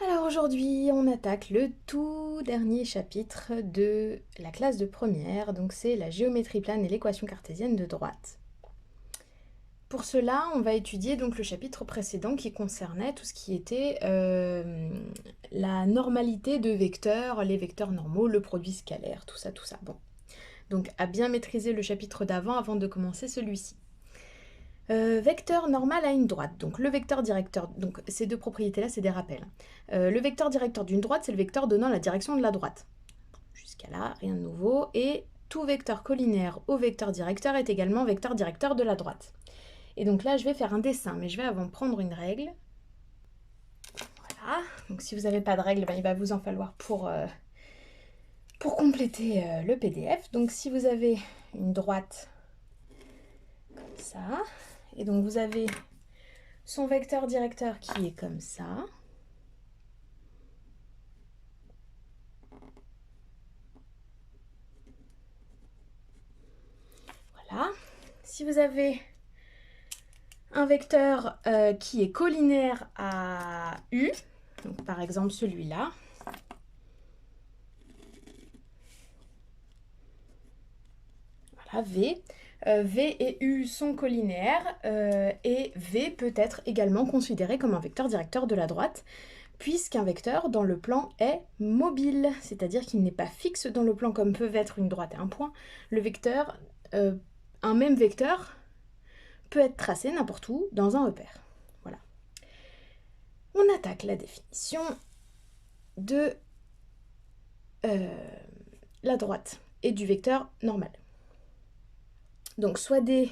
Alors aujourd'hui, on attaque le tout dernier chapitre de la classe de première, donc c'est la géométrie plane et l'équation cartésienne de droite. Pour cela, on va étudier donc le chapitre précédent qui concernait tout ce qui était la normalité de vecteurs, les vecteurs normaux, le produit scalaire, tout ça, tout ça. Bon, donc à bien maîtriser le chapitre d'avant avant de commencer celui-ci. Vecteur normal à une droite. Donc le vecteur directeur, donc ces deux propriétés-là, c'est des rappels. Le vecteur directeur d'une droite, c'est le vecteur donnant la direction de la droite. Jusqu'à là, rien de nouveau. Et tout vecteur collinaire au vecteur directeur est également vecteur directeur de la droite. Et donc là, je vais faire un dessin, mais je vais avant prendre une règle. Voilà. Donc si vous n'avez pas de règle, ben, il va vous en falloir pour compléter le PDF. Donc si vous avez une droite comme ça, et donc vous avez son vecteur directeur qui est comme ça. Voilà. Si vous avez un vecteur qui est collinaire à U, donc par exemple celui-là, voilà, V. V et U sont collinaires et V peut être également considéré comme un vecteur directeur de la droite, puisqu'un vecteur dans le plan est mobile, c'est-à-dire qu'il n'est pas fixe dans le plan comme peuvent être une droite et un point. Le vecteur, un même vecteur peut être tracé n'importe où dans un repère. Voilà. On attaque la définition de la droite et du vecteur normal. Donc soit D,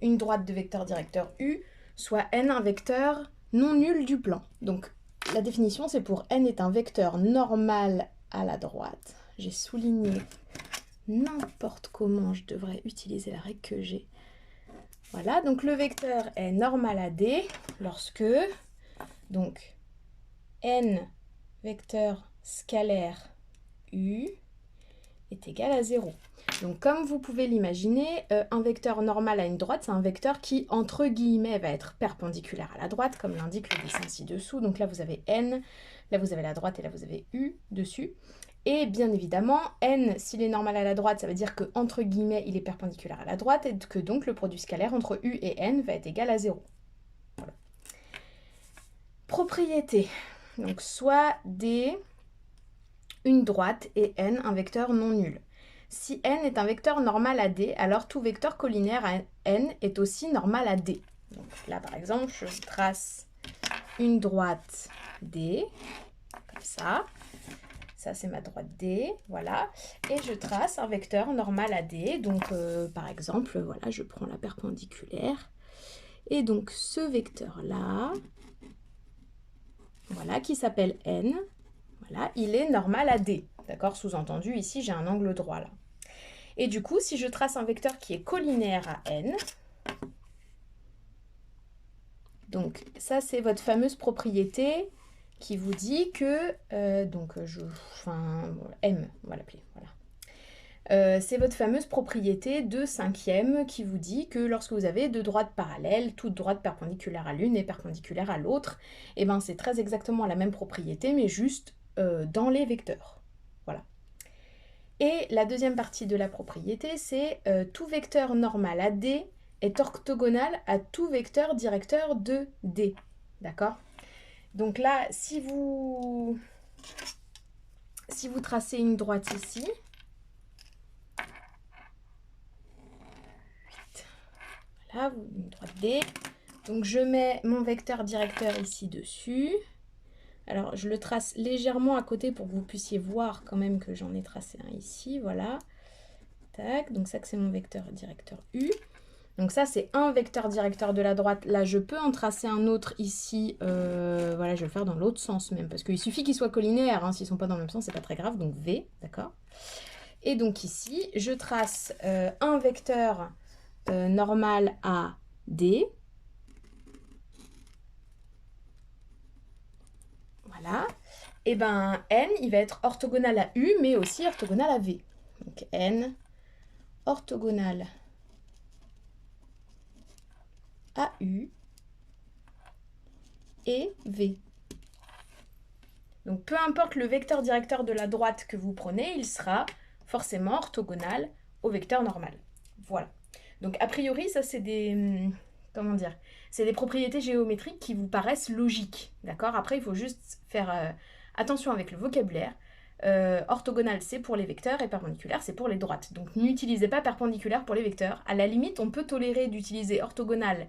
une droite de vecteur directeur U, soit N, un vecteur non nul du plan. Donc la définition, c'est pour N est un vecteur normal à la droite. J'ai souligné n'importe comment, je devrais utiliser la règle que j'ai. Voilà, donc le vecteur est normal à D lorsque, donc, N vecteur scalaire U est égal à 0. Donc comme vous pouvez l'imaginer, un vecteur normal à une droite, c'est un vecteur qui, entre guillemets, va être perpendiculaire à la droite, comme l'indique le dessin ci-dessous. Donc là, vous avez N, là, vous avez la droite et là, vous avez U dessus. Et bien évidemment, N, s'il est normal à la droite, ça veut dire que, entre guillemets, il est perpendiculaire à la droite et que donc le produit scalaire entre U et N va être égal à 0. Voilà. Propriété. Donc soit D, une droite et N, un vecteur non nul. Si N est un vecteur normal à D, alors tout vecteur collinaire à N est aussi normal à D. Donc là, par exemple, je trace une droite D, comme ça. Ça, c'est ma droite D, voilà. Et je trace un vecteur normal à D. Donc, par exemple, voilà, je prends la perpendiculaire. Et donc, ce vecteur-là, voilà, qui s'appelle N, voilà, il est normal à D. D'accord? Sous-entendu, ici, j'ai un angle droit, là. Et du coup, si je trace un vecteur qui est collinaire à N, donc ça, c'est votre fameuse propriété qui vous dit que, M, on va l'appeler, voilà. C'est votre fameuse propriété de cinquième qui vous dit que lorsque vous avez deux droites parallèles, toute droite perpendiculaire à l'une et perpendiculaire à l'autre, et ben c'est très exactement la même propriété, mais juste dans les vecteurs. Voilà. Et la deuxième partie de la propriété, c'est tout vecteur normal à D est orthogonal à tout vecteur directeur de D. D'accord? Donc là, si vous tracez une droite ici, voilà, une droite D, donc je mets mon vecteur directeur ici dessus. Alors, je le trace légèrement à côté pour que vous puissiez voir quand même que j'en ai tracé un ici, voilà. Tac, donc ça, c'est mon vecteur directeur U. Donc ça, c'est un vecteur directeur de la droite. Là, je peux en tracer un autre ici. Voilà, je vais le faire dans l'autre sens même, parce qu'il suffit qu'ils soient collinaires. Hein, s'ils ne sont pas dans le même sens, c'est pas très grave. Donc V, d'accord. Et donc ici, je trace un vecteur normal à D. Voilà. Et ben N, il va être orthogonal à U, mais aussi orthogonal à V. Donc N, orthogonal à U et V. Donc peu importe le vecteur directeur de la droite que vous prenez, il sera forcément orthogonal au vecteur normal. Voilà. Donc a priori, ça c'est des... Comment dire? C'est des propriétés géométriques qui vous paraissent logiques. D'accord? Après, il faut juste faire attention avec le vocabulaire. Orthogonal, c'est pour les vecteurs et perpendiculaire, c'est pour les droites. Donc n'utilisez pas perpendiculaire pour les vecteurs. À la limite, on peut tolérer d'utiliser orthogonal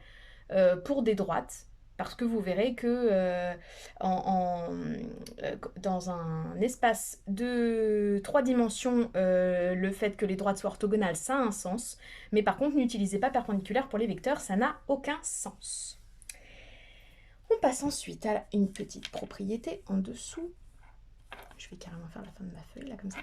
pour des droites, parce que vous verrez que dans un espace de 3 dimensions, le fait que les droites soient orthogonales, ça a un sens. Mais par contre, n'utilisez pas perpendiculaire pour les vecteurs, ça n'a aucun sens. On passe ensuite à une petite propriété en dessous. Je vais carrément faire la fin de ma feuille, là, comme ça.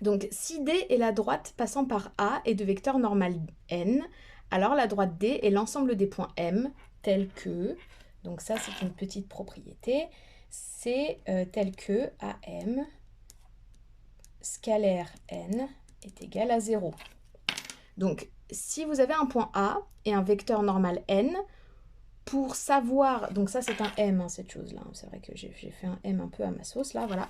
Donc, si D est la droite passant par A et de vecteur normal n, alors la droite D est l'ensemble des points M, tels que... Donc ça, c'est une petite propriété. C'est tel que AM scalaire n est égal à 0. Donc, si vous avez un point A et un vecteur normal n, pour savoir, donc ça c'est un M, hein, cette chose-là, c'est vrai que j'ai fait un M un peu à ma sauce, là, voilà.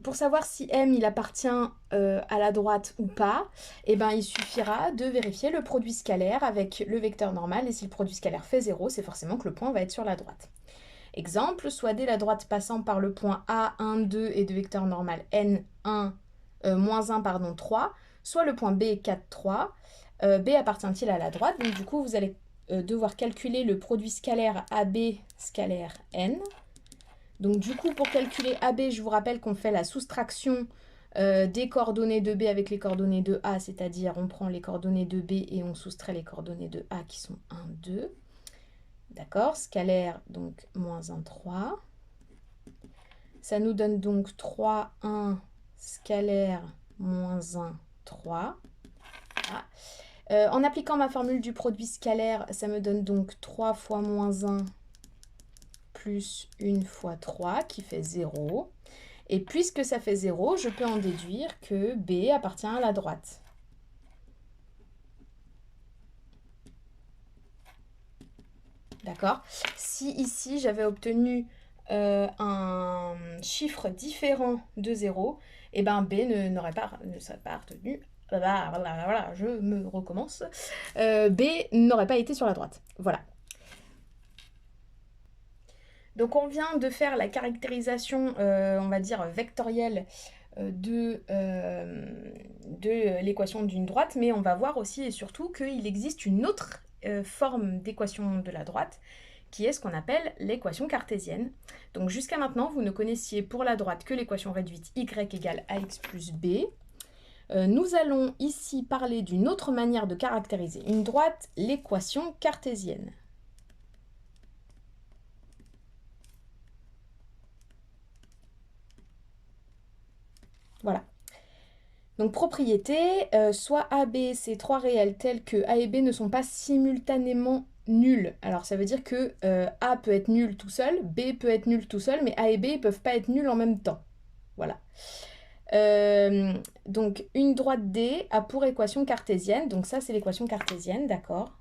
Pour savoir si M, il appartient à la droite ou pas, eh ben, il suffira de vérifier le produit scalaire avec le vecteur normal, et si le produit scalaire fait 0, c'est forcément que le point va être sur la droite. Exemple, soit D, la droite passant par le point A, 1, 2, et de vecteur normal N, 1, moins 1, pardon, 3, soit le point B, 4, 3. B appartient-il à la droite? Donc du coup, vous allez devoir calculer le produit scalaire AB scalaire N. Donc du coup, pour calculer AB, je vous rappelle qu'on fait la soustraction des coordonnées de B avec les coordonnées de A, c'est-à-dire on prend les coordonnées de B et on soustrait les coordonnées de A qui sont 1, 2. D'accord, scalaire, donc moins 1, 3. Ça nous donne donc 3, 1, scalaire, moins 1, 3. Voilà. En appliquant ma formule du produit scalaire, ça me donne donc 3 fois moins 1 plus 1 fois 3 qui fait 0. Et puisque ça fait 0, je peux en déduire que B appartient à la droite. D'accord? Si ici j'avais obtenu un chiffre différent de 0, et ben B ne serait pas retenu. Voilà, je me recommence. B n'aurait pas été sur la droite. Voilà. Donc on vient de faire la caractérisation, on va dire, vectorielle de l'équation d'une droite, mais on va voir aussi et surtout qu'il existe une autre forme d'équation de la droite, qui est ce qu'on appelle l'équation cartésienne. Donc jusqu'à maintenant, vous ne connaissiez pour la droite que l'équation réduite y égale ax plus b. Nous allons ici parler d'une autre manière de caractériser une droite, l'équation cartésienne. Voilà. Donc propriété, soit A, B, c'est trois réels tels que A et B ne sont pas simultanément nuls. Alors ça veut dire que A peut être nul tout seul, B peut être nul tout seul, mais A et B ne peuvent pas être nuls en même temps. Voilà. Donc une droite D a pour équation cartésienne, donc ça c'est l'équation cartésienne, d'accord?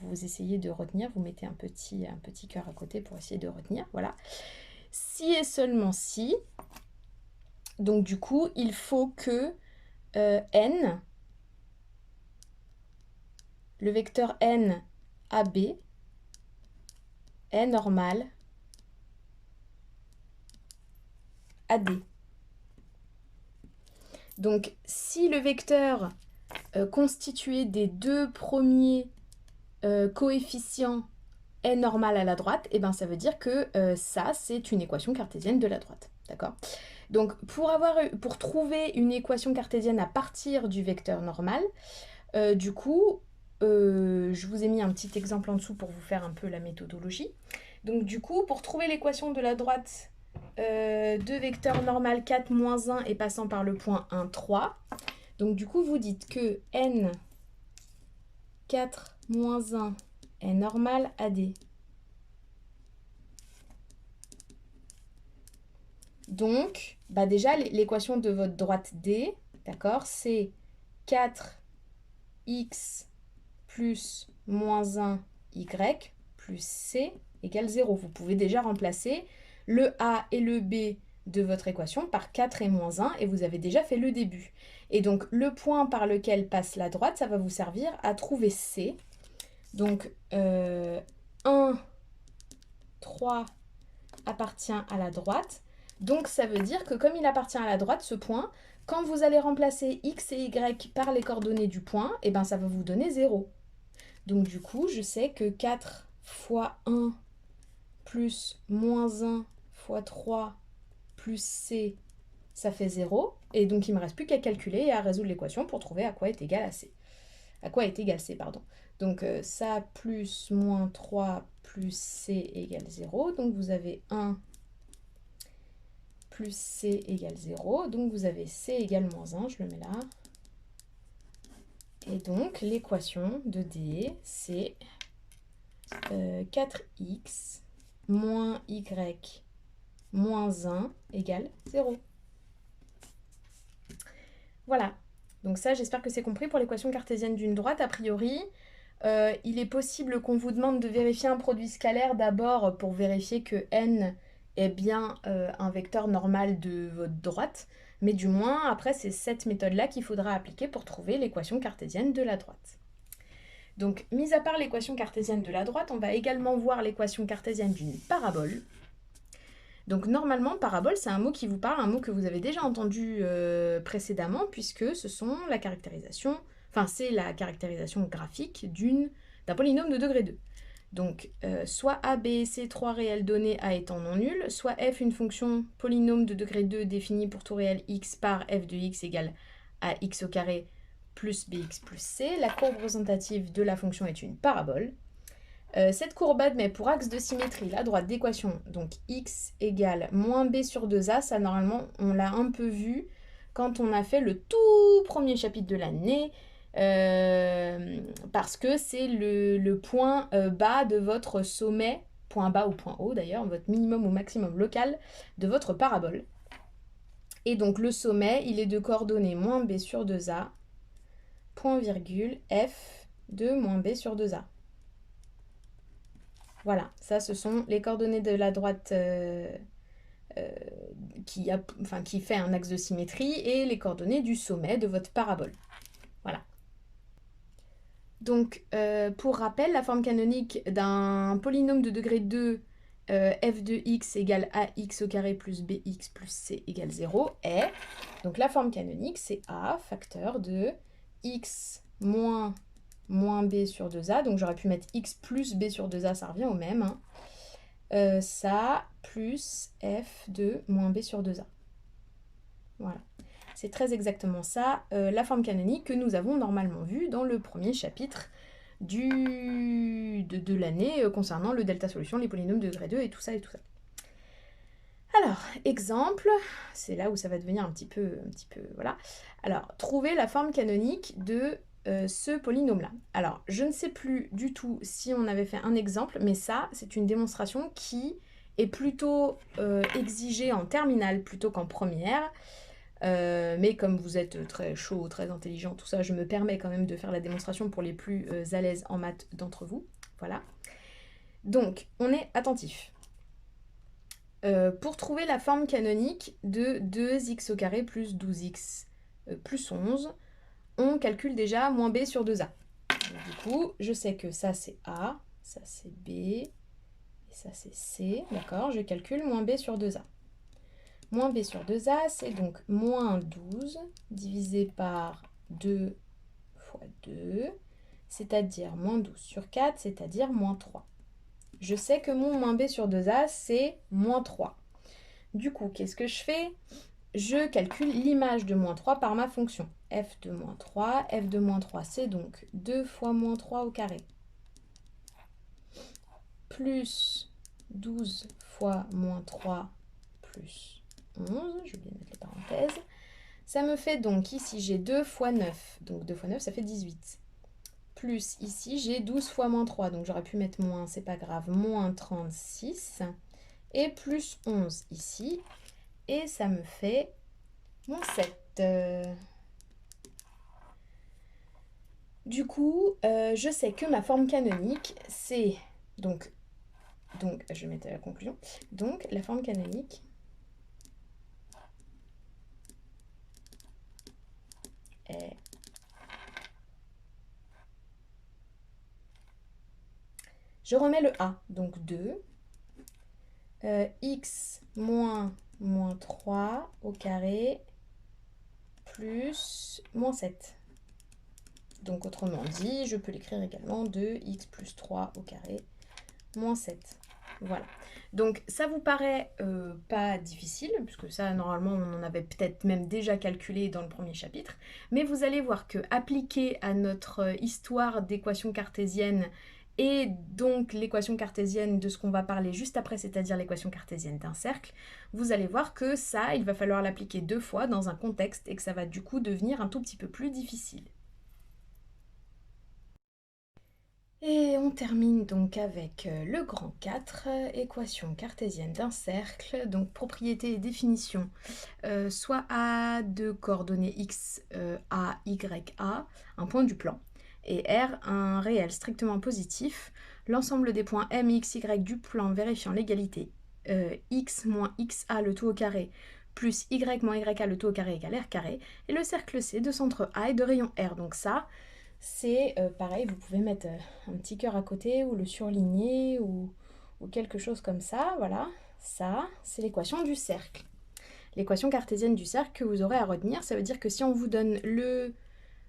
Vous essayez de retenir, vous mettez un petit cœur à côté pour essayer de retenir, voilà. Si et seulement si, donc du coup il faut que n, le vecteur n AB, est normal AD. Donc si le vecteur constitué des deux premiers coefficients est normal à la droite, et ben ça veut dire que ça c'est une équation cartésienne de la droite. D'accord? Donc pour trouver une équation cartésienne à partir du vecteur normal, du coup, je vous ai mis un petit exemple en dessous pour vous faire un peu la méthodologie. Donc du coup, pour trouver l'équation de la droite de vecteur normal 4 moins 1 et passant par le point 1, 3, donc du coup, vous dites que n 4 moins 1 est normal AD. Donc, bah déjà, l'équation de votre droite D, d'accord, c'est 4x plus moins 1y plus c égale 0. Vous pouvez déjà remplacer le A et le B de votre équation par 4 et moins 1, et vous avez déjà fait le début. Et donc le point par lequel passe la droite, ça va vous servir à trouver C. Donc 1, 3 appartient à la droite. Donc ça veut dire que comme il appartient à la droite, ce point, quand vous allez remplacer x et y par les coordonnées du point, et ben ça va vous donner 0. Donc du coup, je sais que 4 fois 1 plus moins 1 fois 3 plus c, ça fait 0. Et donc il ne me reste plus qu'à calculer et à résoudre l'équation pour trouver à quoi est égal à c. À quoi est égal c, pardon. Donc ça plus moins 3 plus c égale 0. Donc vous avez 1 plus c égale 0. Donc vous avez c égale moins 1, je le mets là. Et donc l'équation de D, c'est 4x moins y moins 1 égale 0. Voilà. Donc ça, j'espère que c'est compris pour l'équation cartésienne d'une droite. A priori, il est possible qu'on vous demande de vérifier un produit scalaire d'abord pour vérifier que n est bien un vecteur normal de votre droite. Mais du moins, après, c'est cette méthode-là qu'il faudra appliquer pour trouver l'équation cartésienne de la droite. Donc, mis à part l'équation cartésienne de la droite, on va également voir l'équation cartésienne d'une parabole. Donc normalement, parabole, c'est un mot qui vous parle, un mot que vous avez déjà entendu précédemment, puisque ce sont la caractérisation, enfin c'est la caractérisation graphique d'un polynôme de degré 2. Donc soit a, b et c, trois réelles données a étant non nul, soit f une fonction polynôme de degré 2 définie pour tout réel x par f de x égale à x au carré plus bx plus c. La courbe représentative de la fonction est une parabole. Cette courbe admet pour axe de symétrie la droite d'équation, donc x égale moins b sur 2a, ça normalement on l'a un peu vu quand on a fait le tout premier chapitre de l'année, parce que c'est le point bas de votre sommet, point bas ou point haut d'ailleurs, votre minimum ou maximum local de votre parabole. Et donc le sommet, il est de coordonnées moins b sur 2a, point virgule, f de moins b sur 2a. Voilà, ça ce sont les coordonnées de la droite qui fait un axe de symétrie et les coordonnées du sommet de votre parabole. Voilà. Donc, pour rappel, la forme canonique d'un polynôme de degré 2 f de x égale ax au carré plus bx plus c égale 0 est, donc la forme canonique c'est a facteur de x moins b sur 2a, donc j'aurais pu mettre x plus b sur 2a, ça revient au même, hein. Ça plus f de moins b sur 2a. Voilà. C'est très exactement ça, la forme canonique que nous avons normalement vue dans le premier chapitre de l'année concernant le delta solution, les polynômes de degré 2 et tout ça et tout ça. Alors, exemple, c'est là où ça va devenir un petit peu, voilà. Alors, trouver la forme canonique de ce polynôme-là. Alors, je ne sais plus du tout si on avait fait un exemple, mais ça, c'est une démonstration qui est plutôt exigée en terminale plutôt qu'en première. Mais comme vous êtes très chaud, très intelligent, tout ça, je me permets quand même de faire la démonstration pour les plus à l'aise en maths d'entre vous. Voilà. Donc, on est attentif. Pour trouver la forme canonique de 2x au carré plus 12x plus 11, on calcule déjà moins b sur 2a. Donc, du coup, je sais que ça c'est a, ça c'est b, et ça c'est c, d'accord? Je calcule moins b sur 2a. Moins b sur 2a, c'est donc moins 12 divisé par 2 fois 2, c'est-à-dire moins 12 sur 4, c'est-à-dire moins 3. Je sais que mon moins b sur 2a, c'est moins 3. Du coup, qu'est-ce que je fais? Je calcule l'image de moins 3 par ma fonction. F de moins 3, f de moins 3, c'est donc 2 fois moins 3 au carré. Plus 12 fois moins 3 plus 11, je vais mettre les parenthèses. Ça me fait donc, ici j'ai 2 fois 9, donc 2 fois 9 ça fait 18. Plus ici j'ai 12 fois moins 3, donc j'aurais pu mettre moins, c'est pas grave, moins 36. Et plus 11 ici, et ça me fait moins 7. Du coup, je sais que ma forme canonique, c'est donc Donc, je vais mettre la conclusion. Donc, la forme canonique est... Je remets le A, donc 2. X moins 3 au carré plus moins 7. Donc autrement dit, je peux l'écrire également 2x plus 3 au carré moins 7. Voilà. Donc ça vous paraît pas difficile, puisque ça normalement on en avait peut-être même déjà calculé dans le premier chapitre, mais vous allez voir que appliqué à notre histoire d'équations cartésiennes et donc l'équation cartésienne de ce qu'on va parler juste après, c'est-à-dire l'équation cartésienne d'un cercle, vous allez voir que ça, il va falloir l'appliquer 2 fois dans un contexte et que ça va du coup devenir un tout petit peu plus difficile. Et on termine donc avec le grand 4, équation cartésienne d'un cercle, donc propriété et définition, soit A de coordonnées x, A, y, A, un point du plan, et R, un réel strictement positif, l'ensemble des points M, x, y du plan vérifiant l'égalité x moins xa le tout au carré plus y moins ya le tout au carré égale r carré, et le cercle C de centre A et de rayon R. Donc ça, c'est pareil, vous pouvez mettre un petit cœur à côté ou le surligner ou quelque chose comme ça, voilà. Ça, c'est l'équation du cercle. L'équation cartésienne du cercle que vous aurez à retenir, ça veut dire que si on vous donne le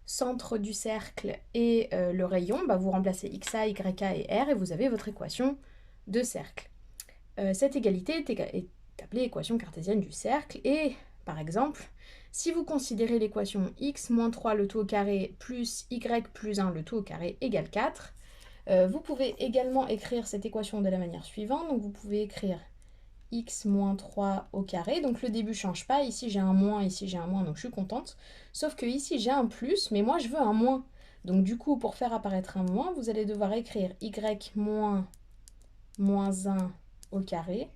centre du cercle et le rayon, bah vous remplacez xa, yk et r et vous avez votre équation de cercle. Cette égalité est appelée équation cartésienne du cercle et, par exemple, si vous considérez l'équation x moins 3 le tout au carré plus y plus 1 le tout au carré égale 4, vous pouvez également écrire cette équation de la manière suivante. Donc vous pouvez écrire x moins 3 au carré. Donc le début ne change pas. Ici j'ai un moins, ici j'ai un moins, donc je suis contente. Sauf que ici j'ai un plus, mais moi je veux un moins. Donc du coup, pour faire apparaître un moins, vous allez devoir écrire y moins 1 au carré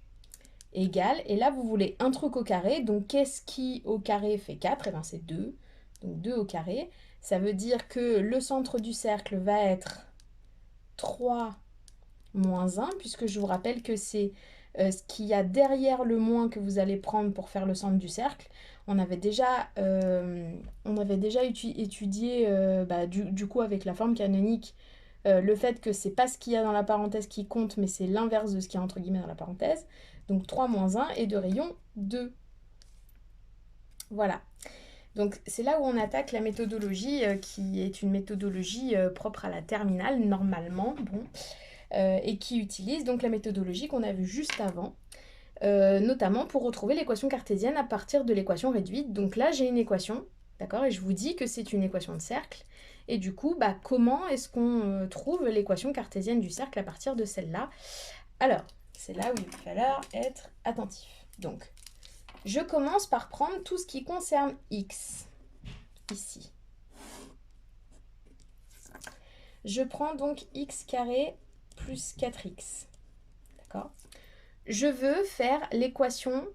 égale, et là vous voulez un truc au carré, donc qu'est-ce qui au carré fait 4? Et bien c'est 2, donc 2 au carré. Ça veut dire que le centre du cercle va être 3 moins 1, puisque je vous rappelle que c'est ce qu'il y a derrière le moins que vous allez prendre pour faire le centre du cercle. On avait déjà étudié du coup avec la forme canonique le fait que c'est pas ce qu'il y a dans la parenthèse qui compte, mais c'est l'inverse de ce qu'il y a entre guillemets dans la parenthèse. Donc 3 moins 1 et de rayon 2. Voilà. Donc c'est là où on attaque la méthodologie qui est une méthodologie propre à la terminale normalement, bon, et qui utilise donc la méthodologie qu'on a vue juste avant, notamment pour retrouver l'équation cartésienne à partir de l'équation réduite. Donc là j'ai une équation, d'accord, et je vous dis que c'est une équation de cercle. Et du coup, comment est-ce qu'on trouve l'équation cartésienne du cercle à partir de celle-là? Alors, c'est là où il va falloir être attentif. Donc, je commence par prendre tout ce qui concerne x, ici. Je prends donc x carré plus 4x. D'accord? Je veux faire l'équation,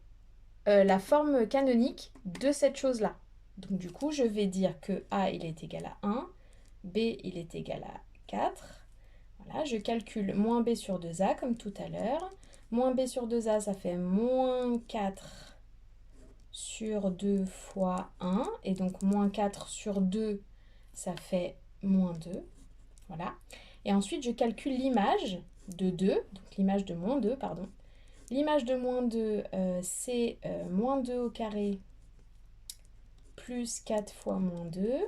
la forme canonique de cette chose-là. Donc du coup, je vais dire que a, il est égal à 1, b, il est égal à 4. Voilà, je calcule moins b sur 2a comme tout à l'heure. Moins b sur 2a, ça fait moins 4 sur 2 fois 1. Et donc moins 4 sur 2, ça fait moins 2. Voilà. Et ensuite, je calcule l'image de 2, donc l'image de moins 2, pardon. L'image de moins 2, c'est moins 2 au carré plus 4 fois moins 2.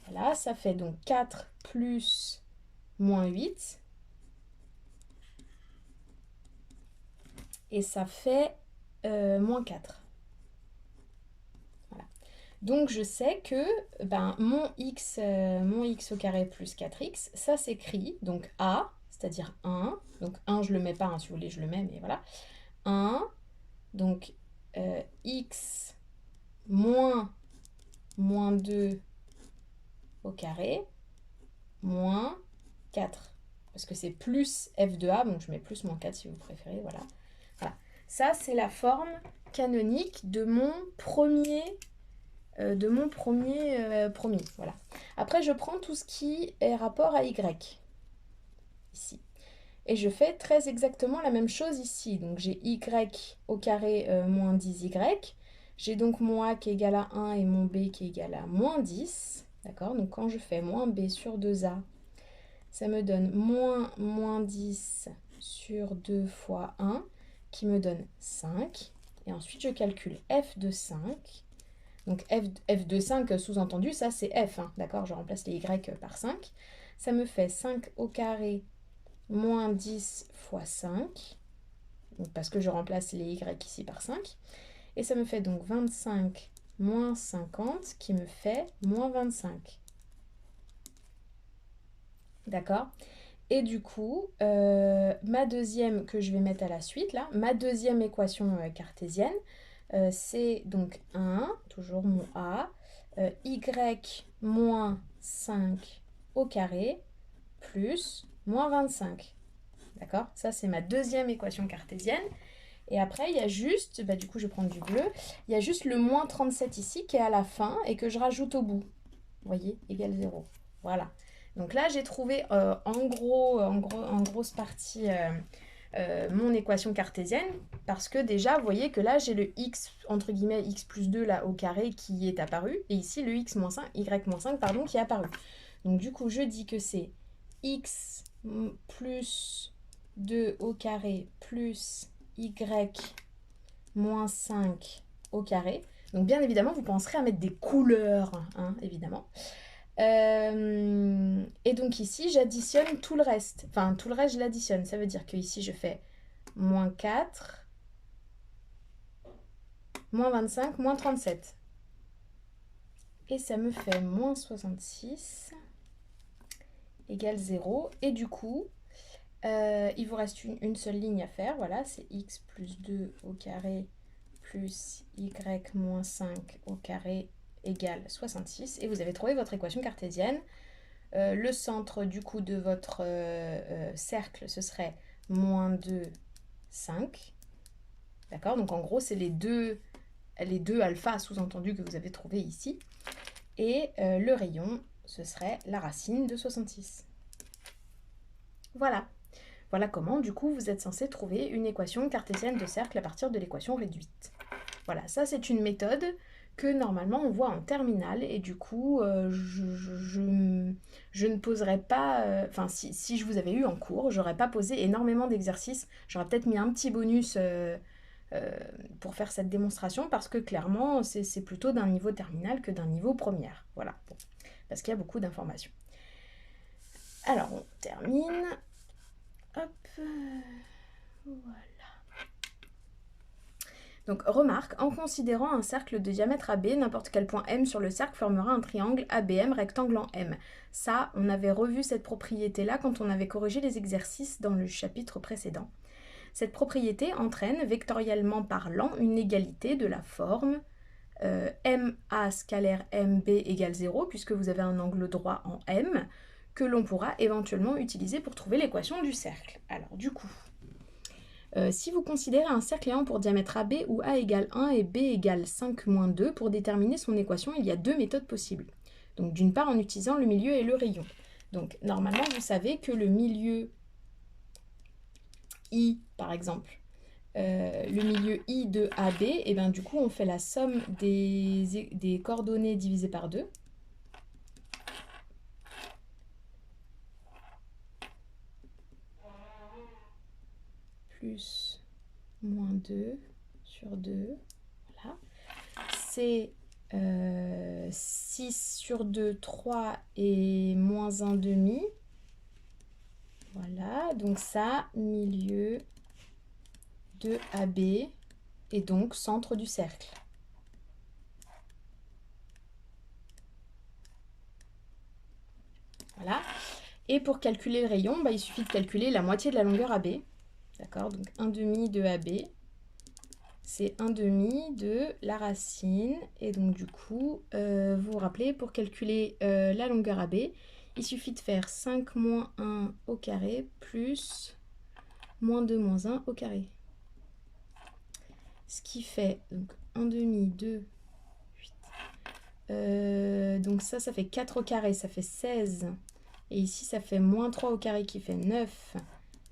Voilà, ça fait donc 4 plus moins 8. Et ça fait moins 4. Voilà. Donc je sais que mon x au carré plus 4x, ça s'écrit donc a, c'est-à-dire 1. Donc 1, je ne le mets pas, hein, si vous voulez, je le mets, mais voilà. 1, donc x moins 2 au carré, moins 4. Parce que c'est plus f de a, donc je mets plus moins 4 si vous préférez, voilà. Voilà. Ça, c'est la forme canonique de mon premier premier. Voilà. Après, je prends tout ce qui est rapport à y, ici. Et je fais très exactement la même chose ici. Donc j'ai y au carré moins 10y. J'ai donc mon a qui est égal à 1 et mon b qui est égal à moins 10. D'accord? Donc quand je fais moins b sur 2a, ça me donne moins 10 sur 2 fois 1, qui me donne 5. Et ensuite, je calcule f de 5. Donc f de 5, sous-entendu, ça c'est f. Hein, d'accord? Je remplace les y par 5. Ça me fait 5 au carré moins 10 fois 5. Donc parce que je remplace les y ici par 5. Et ça me fait donc 25 moins 50, qui me fait moins 25. D'accord? Et du coup, ma deuxième que je vais mettre à la suite, là, ma deuxième équation cartésienne, c'est donc 1, toujours mon a, y moins 5 au carré, plus moins 25. D'accord? Ça, c'est ma deuxième équation cartésienne. Et après, il y a juste, bah, du coup, je vais prendre du bleu, il y a juste le moins 37 ici qui est à la fin et que je rajoute au bout. Vous voyez, égal 0. Voilà. Donc là, j'ai trouvé en grosse partie mon équation cartésienne parce que déjà, vous voyez que là, j'ai le x, entre guillemets, x plus 2 là, au carré qui est apparu et ici, le x moins 5, y moins 5, pardon, qui est apparu. Donc du coup, je dis que c'est x plus 2 au carré plus y moins 5 au carré. Donc bien évidemment, vous penserez à mettre des couleurs, hein, évidemment. Et donc ici, j'additionne tout le reste. Enfin, tout le reste, je l'additionne. Ça veut dire que ici, je fais moins 4, moins 25, moins 37. Et ça me fait moins 66 égale 0. Et du coup, il vous reste une seule ligne à faire. Voilà, c'est x plus 2 au carré plus y moins 5 au carré égale 66. Et vous avez trouvé votre équation cartésienne. Le centre du coup de votre cercle, ce serait moins 2, 5. D'accord? Donc en gros, c'est les deux alpha sous-entendus que vous avez trouvés ici. Et le rayon, ce serait la racine de 66. Voilà. Voilà comment, du coup, vous êtes censé trouver une équation cartésienne de cercle à partir de l'équation réduite. Voilà, ça c'est une méthode que normalement on voit en terminale et du coup je ne poserai pas, enfin si je vous avais eu en cours, j'aurais pas posé énormément d'exercices, j'aurais peut-être mis un petit bonus pour faire cette démonstration parce que clairement c'est plutôt d'un niveau terminal que d'un niveau première, voilà, bon, parce qu'il y a beaucoup d'informations. Alors on termine, hop, voilà. Donc remarque, en considérant un cercle de diamètre AB, n'importe quel point M sur le cercle formera un triangle ABM rectangle en M. Ça, on avait revu cette propriété-là quand on avait corrigé les exercices dans le chapitre précédent. Cette propriété entraîne, vectoriellement parlant, une égalité de la forme MA scalaire MB égale 0, puisque vous avez un angle droit en M, que l'on pourra éventuellement utiliser pour trouver l'équation du cercle. Alors du coup... si vous considérez un cercle ayant pour diamètre AB où A égale 1 et B égale 5 moins 2, pour déterminer son équation, il y a deux méthodes possibles. Donc d'une part en utilisant le milieu et le rayon. Donc normalement vous savez que le milieu I par exemple, le milieu I de AB, et bien du coup on fait la somme des coordonnées divisées par 2. Plus moins 2 sur 2, voilà. C'est 6 sur 2, 3 et moins 1 demi. Voilà, donc ça, milieu de AB et donc centre du cercle. Voilà. Et pour calculer le rayon, bah, il suffit de calculer la moitié de la longueur AB. D'accord, donc 1 demi de AB. C'est 1 demi de la racine. Et donc du coup, vous vous rappelez, pour calculer la longueur AB, il suffit de faire 5 moins 1 au carré plus moins 2 moins 1 au carré. Ce qui fait donc 1 demi, 2, 8. Donc ça fait 4 au carré, ça fait 16. Et ici, ça fait moins 3 au carré qui fait 9.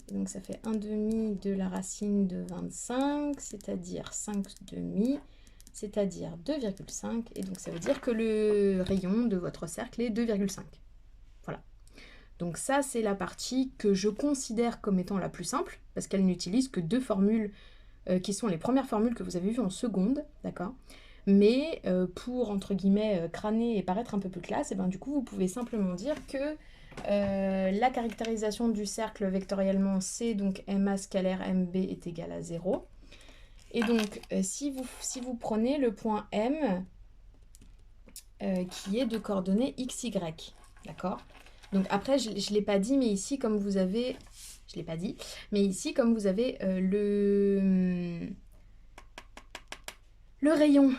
Donc ça fait 1 demi de la racine de 25, c'est-à-dire 5 demi, c'est-à-dire 2,5. Et donc ça veut dire que le rayon de votre cercle est 2,5. Voilà. Donc ça, c'est la partie que je considère comme étant la plus simple, parce qu'elle n'utilise que deux formules qui sont les premières formules que vous avez vues en seconde, d'accord? Mais pour, entre guillemets, crâner et paraître un peu plus classe, et ben, du coup, vous pouvez simplement dire que la caractérisation du cercle vectoriellement, c'est donc MA scalaire MB est égal à 0. Et donc, si vous prenez le point M, qui est de coordonnées XY, d'accord? Donc après, je ne l'ai pas dit, mais ici, comme vous avez... Je ne l'ai pas dit, mais ici, comme vous avez le rayon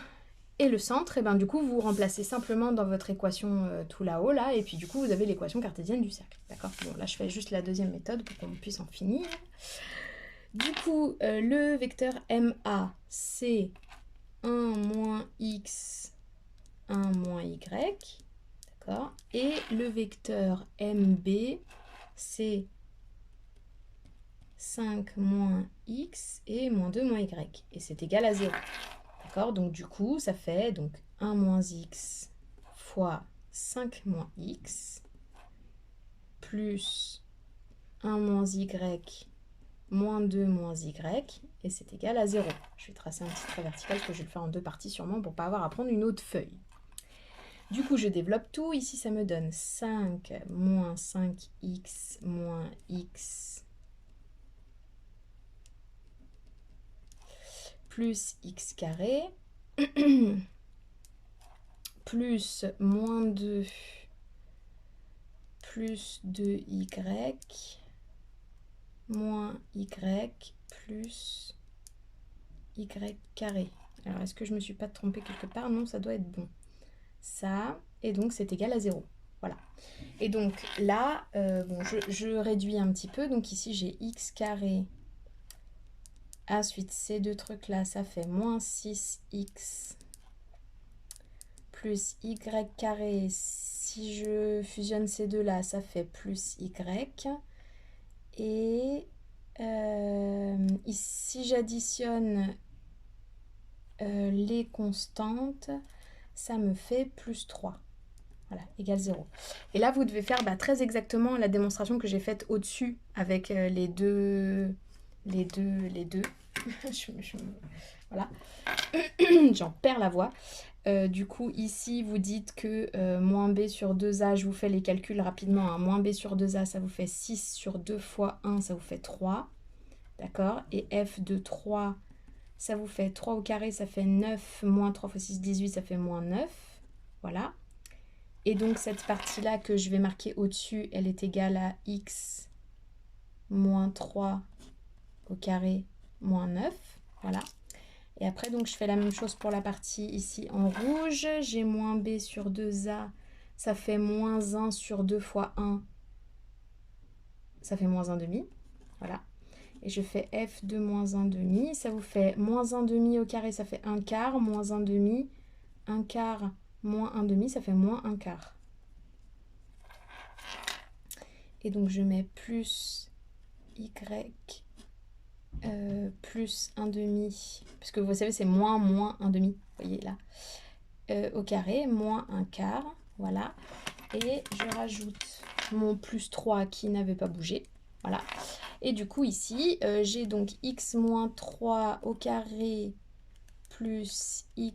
et le centre, et ben du coup, vous remplacez simplement dans votre équation tout là-haut, là, et puis du coup, vous avez l'équation cartésienne du cercle, d'accord? Bon, là, je fais juste la deuxième méthode pour qu'on puisse en finir. Du coup, le vecteur MA, c'est 1 moins X, 1 moins Y, d'accord? Et le vecteur MB, c'est 5 moins X et moins 2 moins Y. Et c'est égal à 0. D'accord? Donc du coup, ça fait donc 1 moins X fois 5 moins X plus 1 moins Y moins 2 moins Y, et c'est égal à 0. Je vais tracer un petit trait vertical, parce que je vais le faire en deux parties sûrement, pour ne pas avoir à prendre une autre feuille. Du coup, je développe tout. Ici, ça me donne 5 moins 5x moins x plus x carré plus moins 2 plus 2y moins y plus y carré. Alors, est-ce que je me suis pas trompée quelque part? Non, ça doit être bon. Ça, et donc c'est égal à 0. Voilà. Et donc là, bon, je réduis un petit peu. Donc ici, j'ai x carré. Ensuite, ces deux trucs-là, ça fait moins 6x plus y carré. Si je fusionne ces deux-là, ça fait plus y. Et si j'additionne les constantes, ça me fait plus 3. Voilà, égale 0. Et là, vous devez faire très exactement la démonstration que j'ai faite au-dessus avec les deux. Voilà. J'en perds la voix. Du coup, ici, vous dites que moins b sur 2a, je vous fais les calculs rapidement. Hein. Moins b sur 2a, ça vous fait 6 sur 2 fois 1, ça vous fait 3. D'accord? Et f de 3, ça vous fait 3 au carré, ça fait 9. Moins 3 fois 6, 18, ça fait moins 9. Voilà. Et donc, cette partie-là que je vais marquer au-dessus, elle est égale à x moins 3 au carré moins 9. Voilà. Et après, donc, je fais la même chose pour la partie ici en rouge. J'ai moins b sur 2a, ça fait moins 1 sur 2 fois 1. Ça fait moins 1 demi. Voilà. Et je fais f de moins 1 demi. Ça vous fait moins 1 demi au carré, ça fait 1 quart. Moins 1 demi. 1 quart moins 1 demi, ça fait moins 1 quart. Et donc, je mets plus y plus 1 demi, parce que vous savez c'est moins 1 demi, vous voyez là, au carré, moins 1 quart, voilà, et je rajoute mon plus 3 qui n'avait pas bougé, voilà, et du coup ici, j'ai donc x moins 3 au carré plus y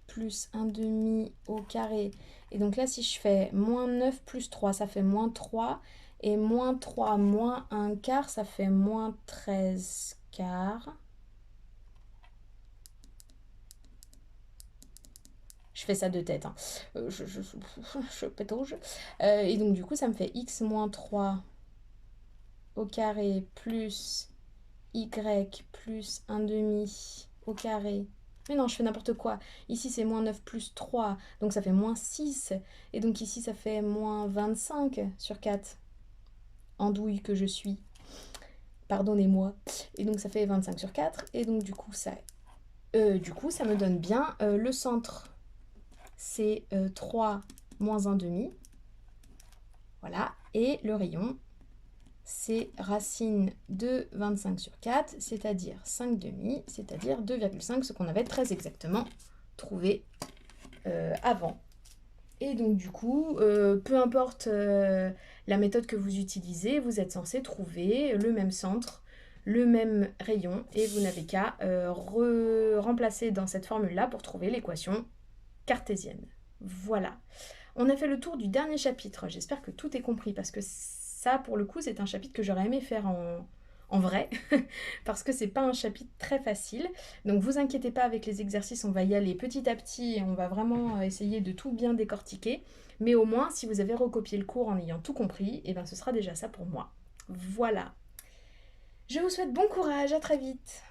plus 1 demi au carré, et donc là si je fais moins 9 plus 3, ça fait moins 3, et moins 3 moins 1 quart, ça fait moins 13 quarts. Je fais ça de tête. Hein. Je pétouche. Et donc, du coup, ça me fait x moins 3 au carré plus y plus 1 demi au carré. Mais non, je fais n'importe quoi. Ici, c'est moins 9 plus 3. Donc, ça fait moins 6. Et donc, ici, ça fait moins 25 sur 4. Andouille que je suis. Pardonnez-moi. Et donc, ça fait 25 sur 4. Et donc, du coup, ça me donne bien le centre. C'est 3 moins 1 demi. Voilà. Et le rayon, c'est racine de 25 sur 4, c'est-à-dire 5/2, c'est-à-dire 2,5, ce qu'on avait très exactement trouvé avant. Et donc du coup, peu importe la méthode que vous utilisez, vous êtes censé trouver le même centre, le même rayon, et vous n'avez qu'à remplacer dans cette formule-là pour trouver l'équation cartésienne. Voilà. On a fait le tour du dernier chapitre. J'espère que tout est compris parce que ça, pour le coup, c'est un chapitre que j'aurais aimé faire en vrai parce que c'est pas un chapitre très facile. Donc vous inquiétez pas avec les exercices, on va y aller petit à petit et on va vraiment essayer de tout bien décortiquer. Mais au moins, si vous avez recopié le cours en ayant tout compris, et ben ce sera déjà ça pour moi. Voilà. Je vous souhaite bon courage, à très vite.